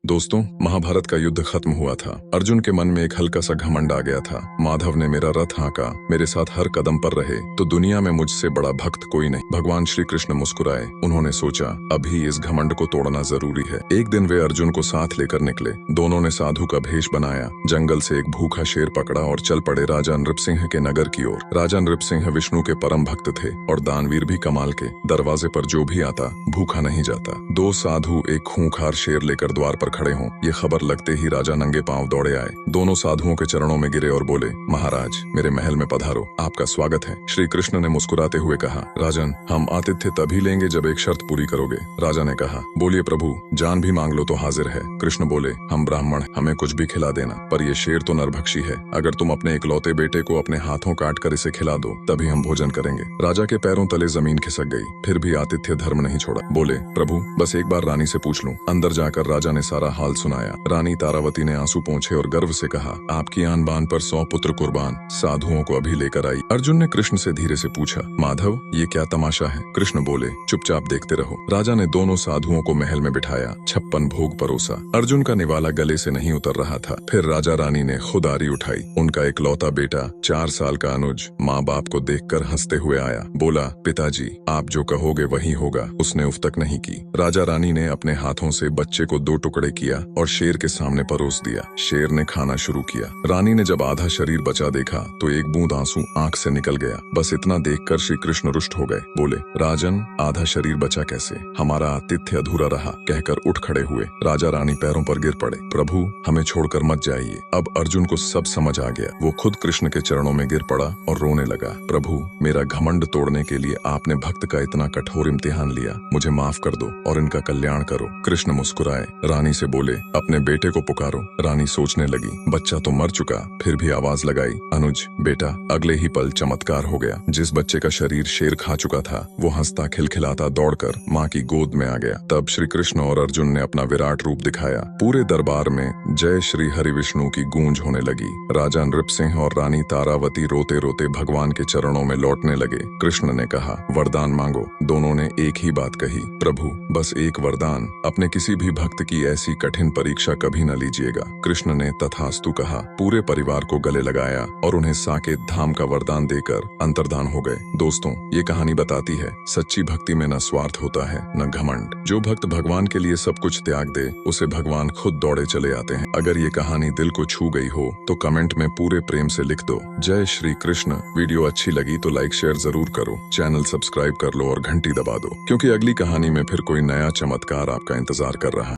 दोस्तों, महाभारत का युद्ध खत्म हुआ था। अर्जुन के मन में एक हल्का सा घमंड आ गया था। माधव ने मेरा रथ हाँका, मेरे साथ हर कदम पर रहे तो दुनिया में मुझसे बड़ा भक्त कोई नहीं। भगवान श्री कृष्ण मुस्कुराए। उन्होंने सोचा अभी इस घमंड को तोड़ना जरूरी है। एक दिन वे अर्जुन को साथ लेकर निकले। दोनों ने साधु का भेष बनाया, जंगल से एक भूखा शेर पकड़ा और चल पड़े राजा नृपसिंह के नगर की ओर। राजा नृपसिंह विष्णु के परम भक्त थे और दानवीर भी कमाल के। दरवाजे पर जो भी आता भूखा नहीं जाता। दो साधु एक खूंखार शेर लेकर द्वार पर खड़े हों, ये खबर लगते ही राजा नंगे पांव दौड़े आए। दोनों साधुओं के चरणों में गिरे और बोले, महाराज मेरे महल में पधारो, आपका स्वागत है। श्री कृष्ण ने मुस्कुराते हुए कहा, राजन हम आतिथ्य तभी लेंगे जब एक शर्त पूरी करोगे। राजा ने कहा, बोलिए प्रभु, जान भी मांग लो तो हाजिर है। कृष्ण बोले, हम ब्राह्मण, हमें कुछ भी खिला देना, पर ये शेर तो नरभक्षी है। अगर तुम अपने इकलौते बेटे को अपने हाथों काट कर इसे खिला दो तभी हम भोजन करेंगे। राजा के पैरों तले जमीन खिसक गई, फिर भी आतिथ्य धर्म नहीं छोड़ा। बोले, प्रभु बस एक बार रानी से पूछ लूं। अंदर जाकर राजा ने सारा हाल सुनाया। रानी तारावती ने आंसू पोंछे और गर्व से कहा, आपकी आन बान पर 100 पुत्र कुर्बान, साधुओं को अभी लेकर आई। अर्जुन ने कृष्ण से धीरे से पूछा, माधव ये क्या तमाशा है? कृष्ण बोले, चुपचाप देखते रहो। राजा ने दोनों साधुओं को महल में बिठाया, 56 भोग परोसा। अर्जुन का निवाला गले से नहीं उतर रहा था। फिर राजा रानी ने खुद आरी उठाई। उनका इकलौता बेटा 4 साल का अनुज माँ बाप को देखकर हंसते हुए आया। बोला, पिताजी आप जो कहोगे वही होगा। उसने उफ तक नहीं की। राजा रानी ने अपने हाथों से बच्चे को 2 टुकड़े किया और शेर के सामने परोस दिया। शेर ने खाना शुरू किया। रानी ने जब आधा शरीर बचा देखा तो एक बूंद आंसू आंख से निकल गया। बस इतना देखकर श्री कृष्ण रुष्ट हो गए। बोले, राजन आधा शरीर बचा कैसे? हमारा आतिथ्य अधूरा रहा, कहकर उठ खड़े हुए। राजा रानी पैरों पर गिर पड़े। प्रभु हमें छोड़कर मत जाइए। अब अर्जुन को सब समझ आ गया। वो खुद कृष्ण के चरणों में गिर पड़ा और रोने लगा। प्रभु मेरा घमंड तोड़ने के लिए आपने भक्त का इतना कठोर इम्तिहान लिया, मुझे माफ कर दो और इनका कल्याण करो। कृष्ण मुस्कुराए। रानी से बोले, अपने बेटे को पुकारो। रानी सोचने लगी, बच्चा तो मर चुका, फिर भी आवाज लगाई, अनुज बेटा। अगले ही पल चमत्कार हो गया। जिस बच्चे का शरीर शेर खा चुका था वो हंसता खिलखिलाता दौड़कर माँ की गोद में आ गया। तब श्री कृष्ण और अर्जुन ने अपना विराट रूप दिखाया। पूरे दरबार में जय श्री हरि विष्णु की गूंज होने लगी। राजा नृपसिंह और रानी तारावती रोते रोते भगवान के चरणों में लौटने लगे। कृष्ण ने कहा, वरदान मांगो। दोनों ने एक ही बात कही, प्रभु बस एक वरदान, अपने किसी भी भक्त की ऐसी कठिन परीक्षा कभी न लीजिएगा। कृष्ण ने तथास्तु कहा। पूरे परिवार को गले लगाया और उन्हें साकेत धाम का वरदान देकर अंतर्धान हो गए। दोस्तों ये कहानी बताती है, सच्ची भक्ति में न स्वार्थ होता है न घमंड। जो भक्त भगवान के लिए सब कुछ त्याग दे उसे भगवान खुद दौड़े चले आते हैं। अगर ये कहानी दिल को छू गई हो तो कमेंट में पूरे प्रेम से लिख दो, जय श्री कृष्ण। वीडियो अच्छी लगी तो लाइक शेयर जरूर करो, चैनल सब्सक्राइब कर लो और घंटी दबा दो, क्योंकि अगली कहानी में फिर कोई नया चमत्कार आपका इंतजार कर रहा है।